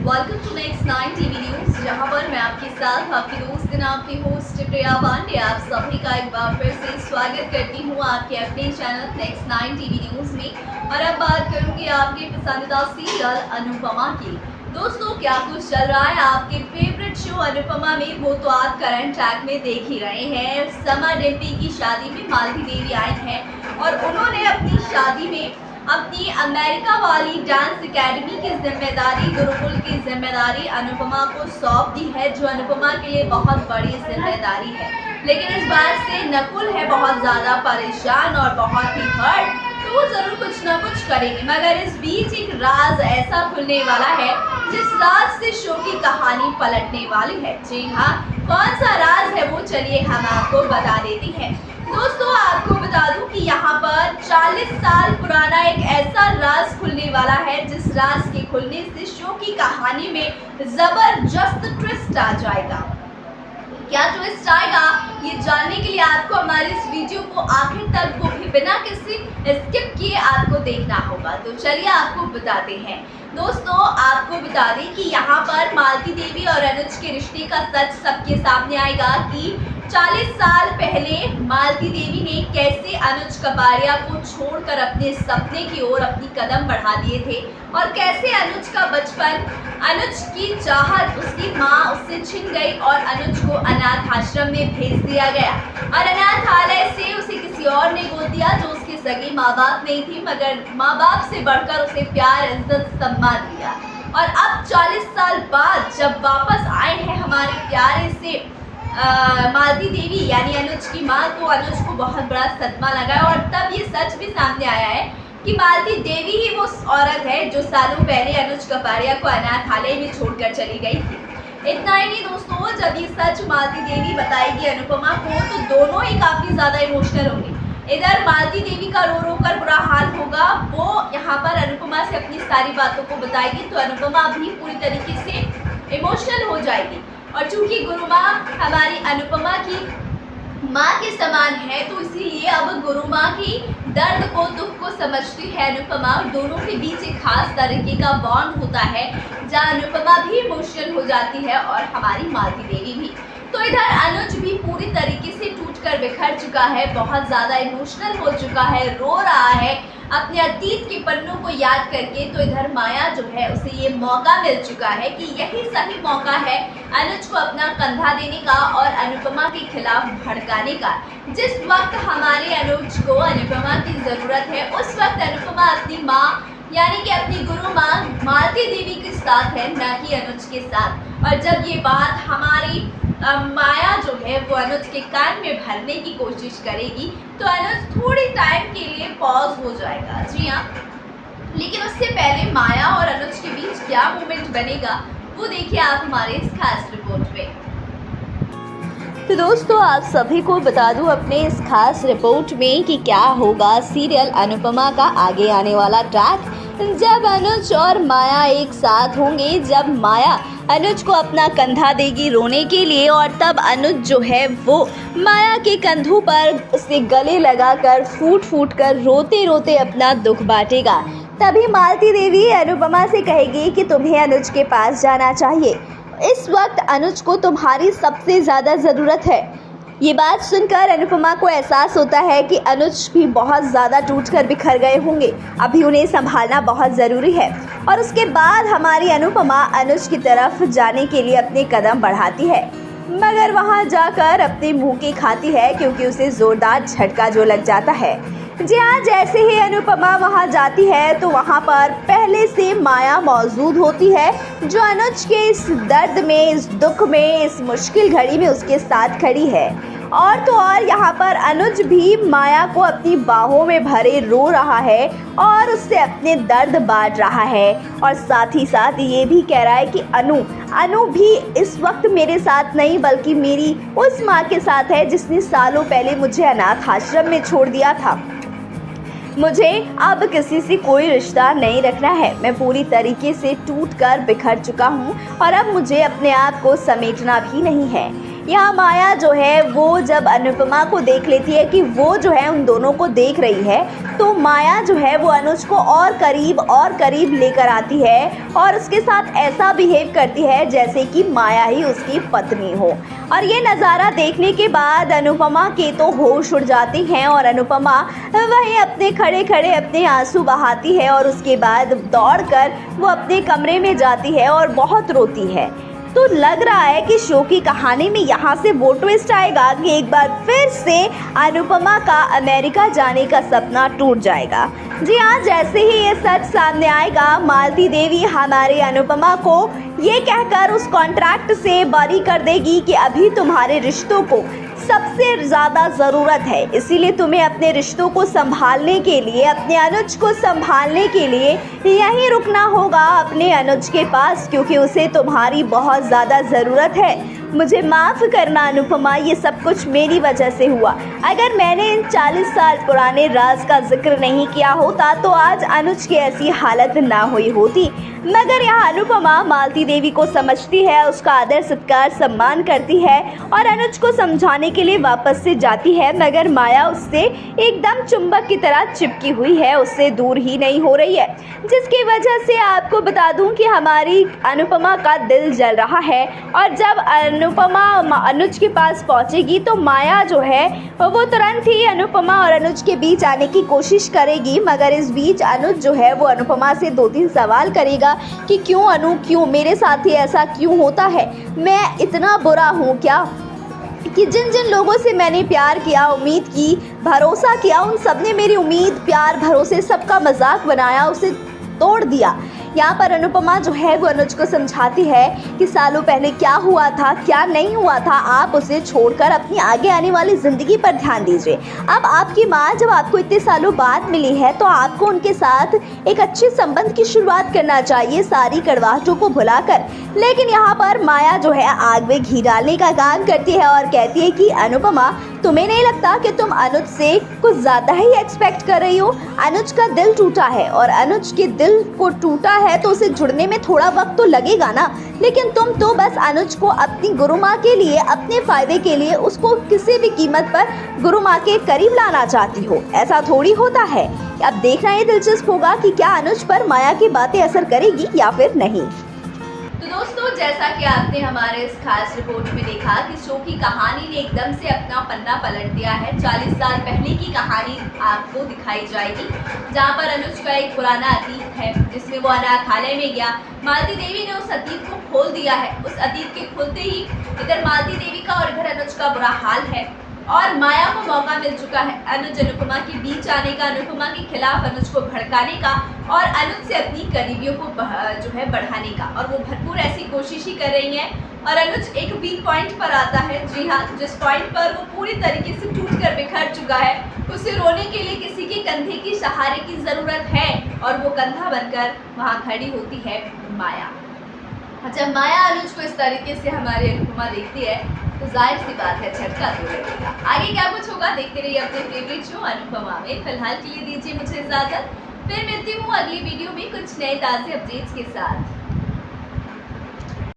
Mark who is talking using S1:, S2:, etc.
S1: Welcome to next 9 TV news, जहां पर मैं आपके साथ आपकी दोस्त आपकी होस्ट प्रिया पांडे आप सभी का एक बार फिर से स्वागत करती हूं आपके अपने चैनल नेक्स्ट 9 टीवी न्यूज में। और अब बात करूंगी आपके पसंदीदा सीरियल अनुपमा की। दोस्तों, क्या कुछ चल रहा है आपके फेवरेट शो अनुपमा में, वो तो आप करंट ट्रैक में देख ही रहे हैं। समा डिम्पी की शादी में मालती देवी आई हैं और उन्होंने अपनी शादी में अपनी अमेरिका वाली डांस एकेडमी की जिम्मेदारी, गुरुकुल की जिम्मेदारी अनुपमा को सौंप दी है, जो अनुपमा के लिए बहुत बड़ी जिम्मेदारी है। लेकिन इस बात से नकुल है बहुत ज़्यादा परेशान और बहुत ही हर्ट, तो वो ज़रूर कुछ ना कुछ करेंगे। मगर इस बीच एक राज ऐसा खुलने वाला है जिस राज से शो की कहानी पलटने वाली है। जी हाँ, कौन सा राज है वो चलिए हम आपको बता देते हैं। दोस्तों, आपको बता दूं कि यहाँ पर 40 साल पुराना एक ऐसा राज खुलने वाला है जिस राज के खुलने से शो की कहानी में जबरदस्त ट्विस्ट आ जाएगा। क्या ट्विस्ट आएगा ये जानने के लिए आपको हमारे इस वीडियो को आखिर तक वो भी बिना किसी स्किप किए आपको देखना होगा। तो चलिए आपको बताते हैं। दोस्तों, आपको बता दें कि यहाँ पर मालती देवी और अनुज के रिश्ते का सच सबके सामने आएगा कि 40 साल पहले मालती देवी ने कैसे अनुज कपाड़िया को छोड़कर अपने सपने की ओर अपनी कदम बढ़ा दिए थे और कैसे अनुज का बचपन, अनुज की चाहत उसकी माँ उससे छिन गई और अनुज को अनाथ आश्रम में भेज दिया गया और अनाथालय से उसे किसी और ने गोद दिया जो उसके सगे माँ बाप नहीं थी, मगर माँ बाप से बढ़कर उसे प्यार, इज्जत, सम्मान दिया। और अब 40 साल बाद जब वापस आए हैं हमारे प्यारे से मालती देवी यानी अनुज की माँ, तो अनुज को बहुत बड़ा सदमा लगा और तब ये सच भी सामने आया है कि मालती देवी ही वो औरत है जो सालों पहले अनुज कपाड़िया को अनाथालय में छोड़कर चली गई थी। इतना ही नहीं दोस्तों, जब ये सच मालती देवी बताएगी अनुपमा को तो दोनों ही काफ़ी ज़्यादा इमोशनल होंगे। इधर मालती देवी का रो रो कर बुरा हाल होगा, वो यहाँ पर अनुपमा से अपनी सारी बातों को बताएगी तो अनुपमा भी पूरी तरीके से इमोशनल हो जाएगी। और चूंकि गुरु माँ हमारी अनुपमा की माँ के समान है तो इसीलिए अब गुरु माँ की दर्द को, दुख को समझती है अनुपमा और दोनों के बीच एक खास तरीके का बॉन्ड होता है जहाँ अनुपमा भी इमोशनल हो जाती है और हमारी मालती देवी भी। तो इधर अनुज भी पूरी तरीके से टूटकर बिखर चुका है, बहुत ज़्यादा इमोशनल हो चुका है, रो रहा है अपने अतीत के पन्नों को याद करके। तो इधर माया जो है उसे ये मौका मिल चुका है कि यही सही मौका है अनुज को अपना कंधा देने का और अनुपमा के खिलाफ भड़काने का। जिस वक्त हमारे अनुज को अनुपमा की ज़रूरत है उस वक्त अनुपमा अपनी माँ यानी कि अपनी गुरु माँ मालती देवी के साथ है, ना कि अनुज के साथ। और जब ये बात हमारी माया जो है वो अनुज के कान में भरने की कोशिश करेगी तो अनुज थोड़ी टाइम के लिए पॉज हो जाएगा। जी हाँ, लेकिन उससे पहले माया और अनुज के बीच क्या मोमेंट बनेगा वो देखिए आप हमारे इस खास रिपोर्ट में।
S2: तो दोस्तों, आप सभी को बता दूं अपने इस खास रिपोर्ट में कि क्या होगा सीरियल अनुपमा का आगे आने वाला ट्रैक, जब अनुज और माया एक साथ होंगे, जब माया अनुज को अपना कंधा देगी रोने के लिए और तब अनुज जो है वो माया के कंधों पर उसे गले लगाकर फूट फूट कर रोते रोते अपना दुख बांटेगा। तभी मालती देवी अनुपमा से कहेगी कि तुम्हें अनुज के पास जाना चाहिए, इस वक्त अनुज को तुम्हारी सबसे ज़्यादा ज़रूरत है। ये बात सुनकर अनुपमा को एहसास होता है कि अनुज भी बहुत ज़्यादा टूटकर बिखर गए होंगे, अभी उन्हें संभालना बहुत ज़रूरी है। और उसके बाद हमारी अनुपमा अनुज की तरफ जाने के लिए अपने कदम बढ़ाती है, मगर वहाँ जाकर अपने मुँह की खाती है क्योंकि उसे ज़ोरदार झटका जो लग जाता है। जी हाँ, जैसे ही अनुपमा वहाँ जाती है तो वहाँ पर पहले से माया मौजूद होती है जो अनुज के इस दर्द में, इस दुख में, इस मुश्किल घड़ी में उसके साथ खड़ी है। और तो और यहाँ पर अनुज भी माया को अपनी बाहों में भरे रो रहा है और उससे अपने दर्द बांट रहा है और साथ ही साथ ये भी कह रहा है कि अनु भी इस वक्त मेरे साथ नहीं बल्कि मेरी उस माँ के साथ है जिसने सालों पहले मुझे अनाथ आश्रम में छोड़ दिया था। मुझे अब किसी से कोई रिश्ता नहीं रखना है, मैं पूरी तरीके से टूट कर बिखर चुका हूँ और अब मुझे अपने आप को समेटना भी नहीं है। यहाँ माया जो है वो जब अनुपमा को देख लेती है कि वो जो है उन दोनों को देख रही है, तो माया जो है वो अनुज को और करीब लेकर आती है और उसके साथ ऐसा बिहेव करती है जैसे कि माया ही उसकी पत्नी हो। और ये नज़ारा देखने के बाद अनुपमा के तो होश उड़ जाते हैं और अनुपमा वहीं अपने खड़े अपने आंसू बहाती है और उसके बाद दौड़कर वो अपने कमरे में जाती है और बहुत रोती है। तो लग रहा है कि शो की कहानी में यहाँ से वो ट्विस्ट आएगा कि एक बार फिर से अनुपमा का अमेरिका जाने का सपना टूट जाएगा। जी हाँ, जैसे ही ये सच सामने आएगा, मालती देवी हमारे अनुपमा को ये कहकर उस कॉन्ट्रैक्ट से बरी कर देगी कि अभी तुम्हारे रिश्तों को सबसे ज़्यादा ज़रूरत है, इसीलिए तुम्हें अपने रिश्तों को संभालने के लिए, अपने अनुज को संभालने के लिए यहीं रुकना होगा अपने अनुज के पास, क्योंकि उसे तुम्हारी बहुत ज़्यादा ज़रूरत है। मुझे माफ़ करना अनुपमा, ये सब कुछ मेरी वजह से हुआ। अगर मैंने इन 40 साल पुराने राज का जिक्र नहीं किया होता तो आज अनुज की ऐसी हालत ना हुई होती। मगर यहाँ अनुपमा मालती देवी को समझती है, उसका आदर सत्कार सम्मान करती है और अनुज को समझाने के लिए वापस से जाती है। मगर माया उससे एकदम चुंबक की तरह चिपकी हुई है, उससे दूर ही नहीं हो रही है, जिसकी वजह से आपको बता दूं कि हमारी अनुपमा का दिल जल रहा है। और जब अनुपमा अनुज के पास पहुंचेगी तो माया जो है वो तुरंत ही अनुपमा और अनुज के बीच आने की कोशिश करेगी। मगर इस बीच अनुज जो है वो अनुपमा से 2-3 सवाल करेगा कि क्यों मेरे साथ ही ऐसा क्यों होता है, मैं इतना बुरा हूँ क्या कि जिन जिन लोगों से मैंने प्यार किया, उम्मीद की, भरोसा किया, उन सब ने मेरी उम्मीद, प्यार, भरोसे सबका मजाक बनाया, उसे तोड़ दिया। यहाँ पर अनुपमा जो है वो अनुज को समझाती है कि सालों पहले क्या हुआ था, क्या नहीं हुआ था, आप उसे छोड़कर अपनी आगे आने वाली ज़िंदगी पर ध्यान दीजिए। अब आपकी माँ जब आपको इतने सालों बाद मिली है तो आपको उनके साथ एक अच्छे संबंध की शुरुआत करना चाहिए, सारी कड़वाहटों को भुलाकर। लेकिन यहाँ पर माया जो है आग में घी डालने का काम करती है और कहती है कि अनुपमा, तुम्हें नहीं लगता कि तुम अनुज से कुछ ज़्यादा ही एक्सपेक्ट कर रही हो? अनुज का दिल टूटा है और अनुज के दिल को टूटा है तो उसे जुड़ने में थोड़ा वक्त तो लगेगा ना। लेकिन तुम तो बस अनुज को अपनी गुरु माँ के लिए, अपने फ़ायदे के लिए उसको किसी भी कीमत पर गुरु माँ के करीब लाना चाहती हो। ऐसा थोड़ी होता है। अब देखना ये दिलचस्प होगा कि क्या अनुज पर माया की बातें असर करेगी या फिर नहीं।
S1: तो दोस्तों, जैसा कि आपने हमारे इस खास रिपोर्ट में देखा कि शो की कहानी ने एकदम से अपना पन्ना पलट दिया है। 40 साल पहले की कहानी आपको दिखाई जाएगी, जहां पर अनुज का एक पुराना अतीत है जिसमें वो अनाथालय में गया। मालती देवी ने उस अतीत को खोल दिया है। उस अतीत के खुलते ही इधर मालती देवी का और इधर अनुज का बुरा हाल है और माया को मौका मिल चुका है अनुज अनुपमा के बीच आने का, अनुपमा के खिलाफ अनुज को भड़काने का और अनुज से अपनी करीबियों को जो है बढ़ाने का। और वो भरपूर ऐसी कोशिश ही कर रही हैं और अनुज एक वीक पॉइंट पर आता है। जी हाँ, जिस पॉइंट पर वो पूरी तरीके से टूट कर बिखर चुका है, उसे रोने के लिए किसी के कंधे की सहारे की ज़रूरत है और वो कंधा बनकर वहाँ खड़ी होती है माया। जब माया अनुज को इस तरीके से हमारी अनुपमा देखती है तो जाहिर सी बात है झटका तो लगेगा। आगे क्या कुछ होगा देखते रहिए अपने फेवरेट शो अनुपमा में। फिलहाल के लिए दीजिए मुझे इजाज़त, फिर मिलती हूँ अगली वीडियो में कुछ नए ताज़े अपडेट्स के साथ।